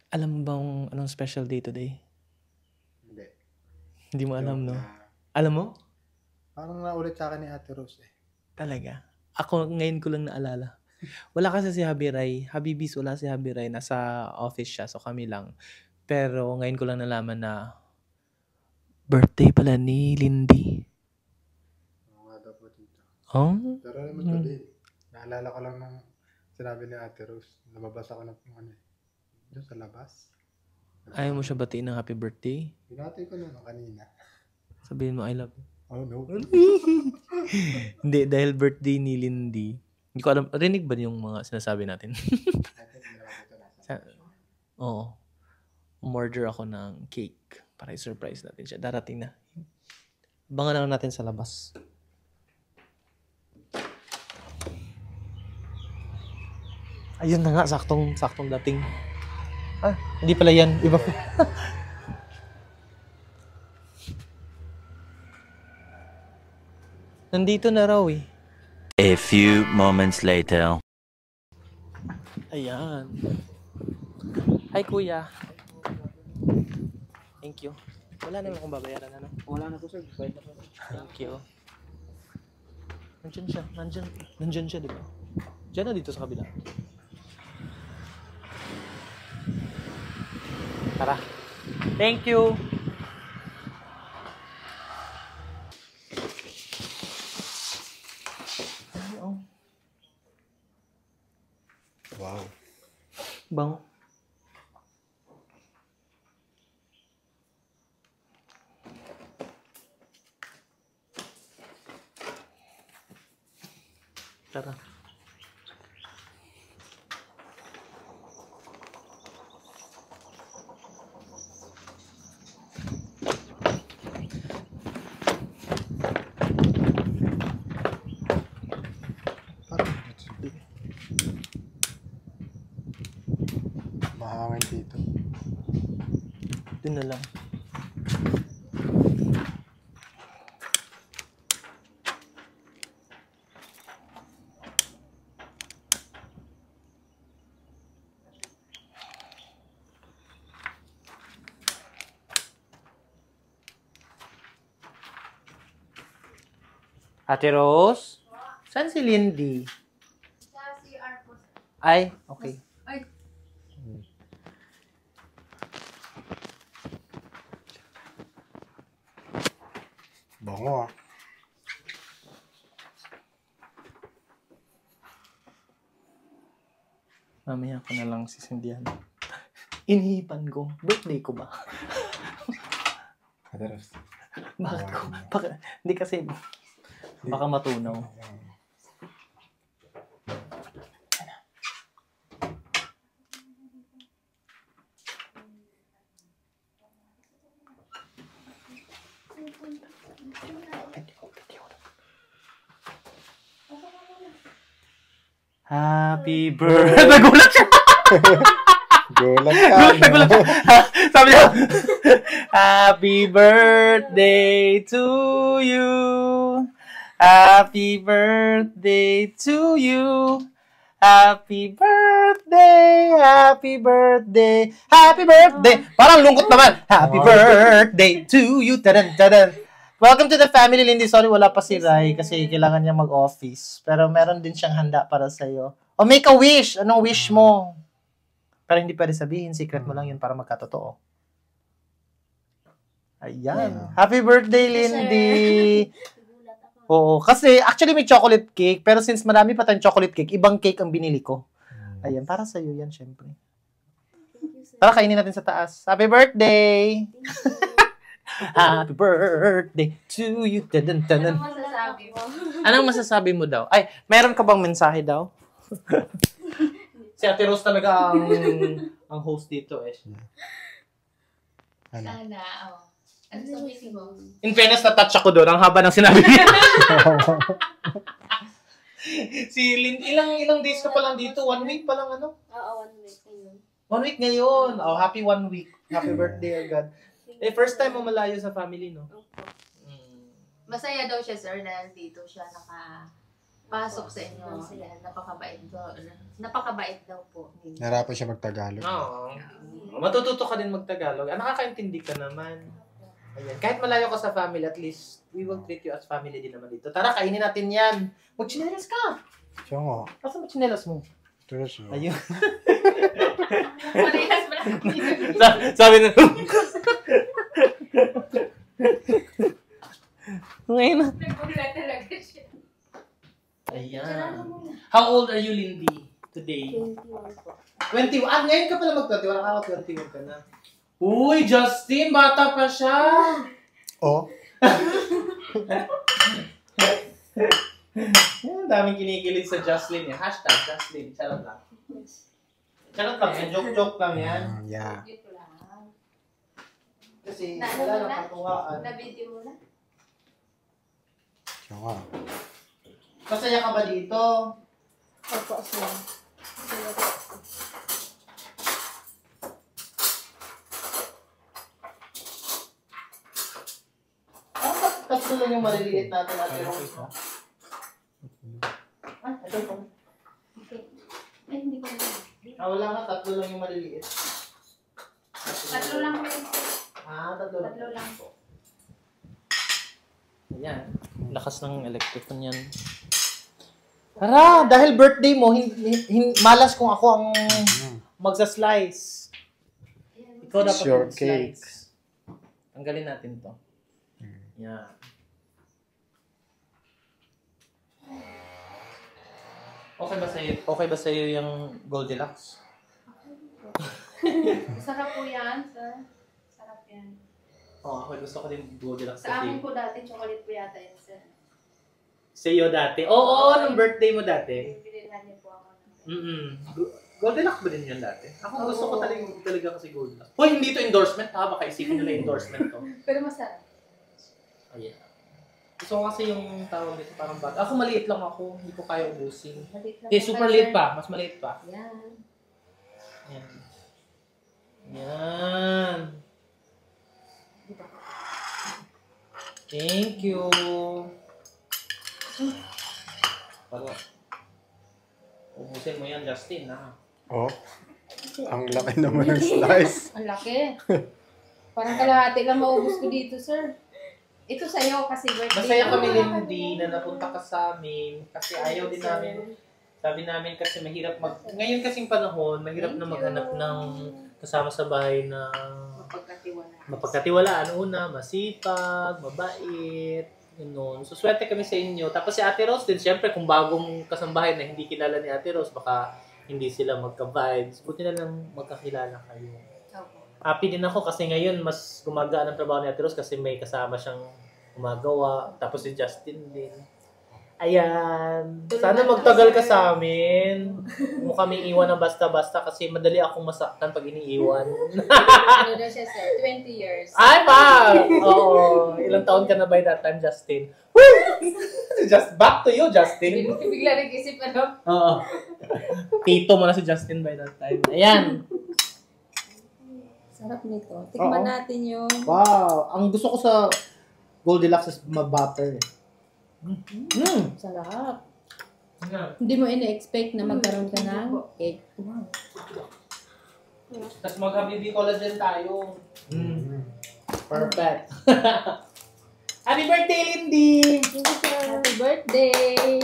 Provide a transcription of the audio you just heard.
Alam mo bang anong special day today? Hindi. Hindi mo alam, no? Na, Alam mo? parang naulit sa akin ni Ate Rose eh. Talaga. Ako, ngayon ko lang naalala. Wala kasi si Habi Rai. Habibis, wala si Habi Rai. Nasa office siya, so kami lang. Pero ngayon ko lang nalaman na birthday pala ni Lindy. Oo nga daw po dito. Oh? Pero naman today, naalala ko lang nung sinabi ni Ate Rose. Lumabas ako ng ano eh. Doon sa labas. Ayaw mo siya batiin ng happy birthday? Binati ko na kanina. Sabihin mo, I love you. Oh no. Hindi, dahil birthday ni Lindy. Hindi ko alam, rinig ba yung mga sinasabi natin? Oo. Umorder ako ng cake para i-surprise natin siya. Darating na. Abangan lang natin sa labas. Ayun na nga, saktong dating. Ah, hindi pala yan. Iba pa. Nandito na raw eh. A few moments later. Ayan. Hi, kuya. Thank you. Wala naman akong babayaran, ano? Wala na po sir. Bayad na po. Thank you. Nandyan siya. Nandyan siya, di ba? Diyan na dito sa kabila. Tara. Thank you. Wow. Bango. Tara. Mahangin dito. Doon na lang. Ate Rose? Saan si Lindy? Sa CR po. Ay, okay. Ay, Bango ah. Mamaya ko na lang sisindihan. Inihipan ko. Birthday ko ba? Ate Rose. Bakit ko? Hindi kasi baka matunaw. Happy birthday. Nagulat siya. Gulat ka. Nagulat siya. Sabi niya, Happy birthday to you. Happy birthday to you. Happy birthday, happy birthday, happy birthday. Parang lungkot naman. Happy birthday to you. Tadan, tadan. Welcome to the family, Lindy. Sorry, wala pa si Rai kasi kailangan niya mag-office. Pero meron din siyang handa para sa'yo. O make a wish. Anong wish mo? Pero hindi pwede sabihin. Secret mo lang yun para magkatotoo. Ayan. Happy birthday, Lindy. Oo. Kasi actually may chocolate cake. Pero since marami pa tayong chocolate cake, ibang cake ang binili ko. Ayan. Para sa'yo yan, syempre. Tara, kainin natin sa taas. Happy birthday! Happy birthday to you. Tadan, tadan. ano masasabi mo? Anong masasabi mo daw? Ay, meron ka bang mensahe daw? Si Ate Rose talaga ang host dito eh. Ano? Sana, oh. Ano sabihin mo? In fairness, na-touch ako doon. Ang haba ng sinabi niya. Si Lynn, ilang days ka pa lang dito? 1 week pa lang ano? Oo, 1 week ngayon. 1 week ngayon. Oh, happy 1 week. Happy birthday agad. Eh, first time mo malayo sa family, no? Masaya daw siya, sir, dahil dito siya nakapasok sa inyo. Dahil napakabait daw. Napakabait daw po. Narapan siya magtagalog. No. Matututo ka din mag-Tagalog. Nakakaintindi ka naman. Ayan. Kahit malayo ka sa family, at least we will treat you as family din naman dito. Tara, kainin natin yan. Mag-chinelas ka. Siya nga. Asan ba chinelas mo? Tres no. Ayun. Parehas mo lang. Sabi na. Ngayon na. Nagpula talaga siya. Ayan. How old are you, Lindy, today? 21 po. 21. Ah, ngayon ka pala mag-21. Nakaka 21 ka na. Uy, Justin, bata pa siya. Oh. Ang daming kinikilig sa Jocelyn eh. Hashtag Jocelyn. Charot lang. Charot lang yan. Joke-joke lang yan. Yeah. Dito lang. Kasi Na- wala na- lang katuwaan. Na-video mo na? Siya nga. Masaya ka ba dito? Opo, sir. Tatlo lang yung maliliit natin natin. Ah, ito. Okay. Ay, hindi ko na. Wala nga. Tatlo lang yung maliliit. Tatlo lang po yun. Tatlo lang. Tatlo lang po. Ayan. Lakas ng electric fan yan. Tara, dahil birthday mo, malas kung ako ang magsa-slice. Ikaw dapat Short mag-slice. Tanggalin natin to. Yan. Okay ba sa'yo yung Goldilocks? Sarap po yan, sir. Sarap yan. Ako gusto ko din Goldilocks Sa akin po dati, chocolate po yata yun, sir. Sa'yo dati? Oo, nung birthday mo dati. Pilihan niyo po ako. Goldilocks ba din yun dati? Ako gusto ko talaga kasi Goldilocks. Hoy, hindi to endorsement ha. Baka isipin nila endorsement to. Pero masarap. Ayan. Gusto ko kasi yung tawag dito parang bata. Ako maliit lang ako. Hindi ko kaya ubusin. Maliit lang Super po, liit sir. pa. Mas maliit pa. Yan. Ayan. Yan. Thank you. Para. Ubusin mo yan, Justin, ha? Oh. Ang laki naman ng slice. Ang laki. Parang kalahati lang maubos ko dito, sir. Ito sa'yo kasi birthday. Masaya kami, Lindy, na napunta ka sa amin. Kasi ayaw din namin. Sabi namin kasi mahirap ngayon kasing panahon, mahirap na maghanap ng kasama sa bahay na mapagkatiwalaan. Una, masipag, mabait, gano'n. So, swerte kami sa inyo. Tapos si Ate Rose din, syempre, kung bagong kasambahay na hindi kilala ni Ate Rose, baka hindi sila magka-vibes. Buti na lang magkakilala kayo. Happy din ako kasi ngayon mas gumagaan ang trabaho ni Ate Rose kasi may kasama siyang gumagawa. Tapos si Justin din. Ayan. Sana magtagal ka sa amin. Huwag mo kami iwan ng basta-basta kasi madali akong masaktan pag iniiwan. Ano daw siya, sir? 20 years. Ay, pa! Oo. Ilang taon ka na by that time, Justin? Woo! Just back to you, Justin. Bigla nag-isip, ano? Oo. Tito mo na si Justin by that time. Ayan. Sarap nito. Tikman Oo. natin yung... Wow. Ang gusto ko sa Goldilocks is mabutter. Sarap. Hindi mo ina-expect na magkaroon ka ng cake. Wow. Tapos mag-habibi collagen tayo. Perfect. Happy birthday, Lindy! Happy birthday!